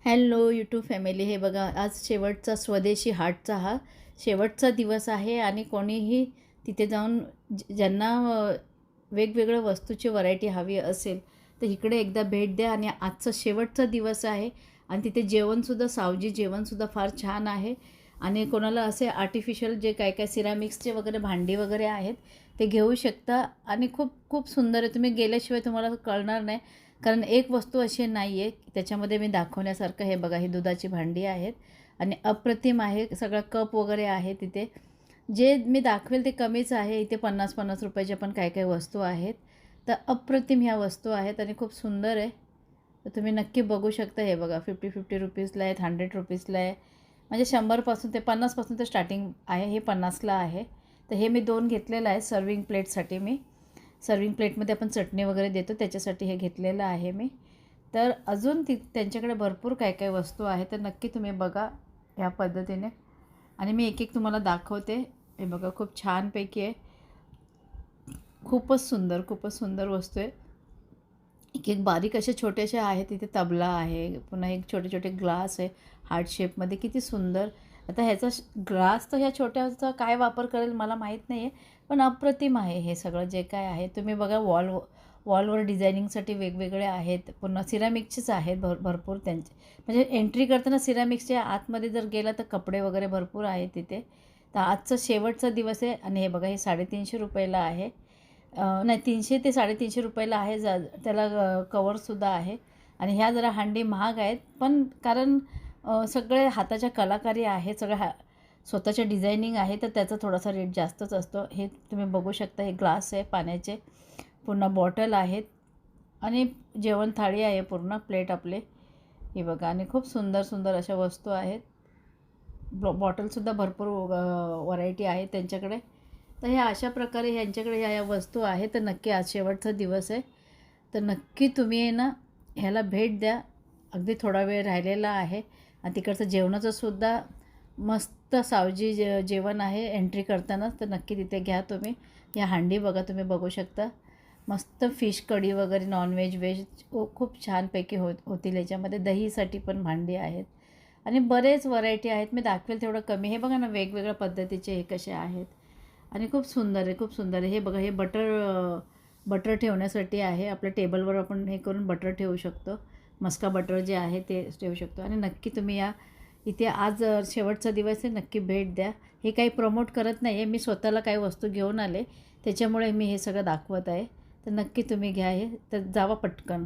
Hello YouTube family. हे बघा, आज शेवटचा स्वदेशी हाटचा हा शेवटचा दिवस आहे आणि कोणीही तिथे जाऊन ज्यांना वेगवेगळ्या वस्तूची व्हरायटी हवी असेल तर इकडे एकदा भेट द्या. आणि आजचा शेवटचा दिवस आहे आणि तिथे जेवणसुद्धा सावजी जेवणसुद्धा फार छान आहे. आणि कोणाला असे आर्टिफिशियल जे काय काय सिरामिक्सचे वगैरे भांडी वगैरे आहेत ते घेऊ शकता. आणि खूप खूप सुंदर आहे, तुम्ही गेल्याशिवाय तुम्हाला कळणार नाही. कारण एक वस्तू अशी नाही आहे त्याच्यामध्ये मी दाखवण्यासारखं. हे बघा, ही दुधाची भांडी आहेत आणि अप्रतिम आहे. सगळं कप वगैरे आहे तिथे. जे मी दाखवेल ते कमीच आहे. इथे 50-50 रुपयाच्या पण काही काही वस्तू आहेत. तर अप्रतिम ह्या वस्तू आहेत आणि खूप सुंदर आहे. तर तुम्ही नक्की बघू शकता. हे बघा, 50-50 रुपीजला आहेत, 100 रुपीजला आहे. म्हणजे 100पासून ते 50पासून ते स्टार्टिंग आहे. हे 50ला आहे. तर हे मी 2 घेतलेलं आहे सर्विंग प्लेटसाठी. मी सर्विंग प्लेटमध्ये आपण चटणी वगैरे देतो त्याच्यासाठी हे घेतलेलं आहे मी. तर अजून त्यांच्याकडे भरपूर काय काय वस्तू आहेत. तर नक्की तुम्ही बघा ह्या पद्धतीने. आणि मी एक एक तुम्हाला दाखवते. हे बघा, खूप छानपैकी आहे. खूपच सुंदर वस्तू आहे. एक एक बारीक असे छोटेसे आहेत. तिथे तबला आहे, पुन्हा एक छोटे छोटे ग्लास आहे हार्ट शेपमध्ये, किती सुंदर. आता ह्याचा ग्लास तर ह्या छोट्याचा काय वापर करेल मला माहीत नाही आहे, पण अप्रतिम आहे हे सगळं जे काय आहे. तुम्ही बघा, वॉलवर डिझायनिंगसाठी वेगवेगळे आहेत. पुन्हा सिरामिक्सचेच आहेत भरपूर त्यांचे. म्हणजे एंट्री करताना सिरामिक्सच्या आतमध्ये जर गेला तर कपडे वगैरे भरपूर आहेत तिथे. तर आजचा शेवटचा दिवस आहे. आणि हे बघा, हे 350 रुपयाला आहे. नाही, 300 ते 350 रुपयाला आहे. त्याला कवरसुद्धा आहे. आणि ह्या जरा हांडी महाग आहेत, पण कारण सगळे हाताच्या कलाकारी आहे, सगळं स्वतःच्या डिझायनिंग आहे, तर त्याचा थोडासा रेट जास्तच असतो. हे तुम्ही बघू शकता. हे ग्लास आहे पाण्याचे, पुन्हा बॉटल आहेत आणि जेवण थाळी आहे, पूर्ण प्लेट आपले. हे बघा, आणि खूप सुंदर सुंदर अशा वस्तू आहेत. बॉटलसुद्धा भरपूर व्हरायटी आहे त्यांच्याकडे. तर ह्या अशा प्रकारे ह्यांच्याकडे ह्या वस्तू आहेत. तर नक्की आज शेवटचा दिवस आहे, तर नक्की तुम्ही आहे ना ह्याला भेट द्या. अगदी थोडा वेळ राहिलेला आहे. आणि तिकडचं जेवणाचंसुद्धा मस्त सावजी जेवण आहे एंट्री करतानाच. तर नक्की तिथे घ्या तुम्ही. ह्या हांडी बघा, तुम्ही बघू शकता. मस्त फिश कढी वगैरे, नॉनव्हेज व्हेज खूप छानपैकी होतील याच्यामध्ये. दहीसाठी पण भांडी आहेत आणि बरेच व्हरायटी आहेत. मी दाखवेल तेवढं कमी. हे बघा ना, वेगवेगळ्या पद्धतीचे हे कसे आहेत आणि खूप सुंदर आहे, खूप सुंदर आहे. हे बघा, हे बटर ठेवण्यासाठी आहे. आपल्या टेबलवर आपण हे करून बटर ठेवू शकतो. मस्का बटर जे आहे ते ठेवू शकतो. आणि नक्की तुम्ही या इथे. आज शेवटचा दिवस आहे, नक्की भेट द्या. हे काही प्रमोट करत नाही आहे, मी स्वतःला काही वस्तू घेऊन आले त्याच्यामुळे मी हे सगळं दाखवत आहे. तर नक्की तुम्ही घ्या हे. तर जावा पटकन.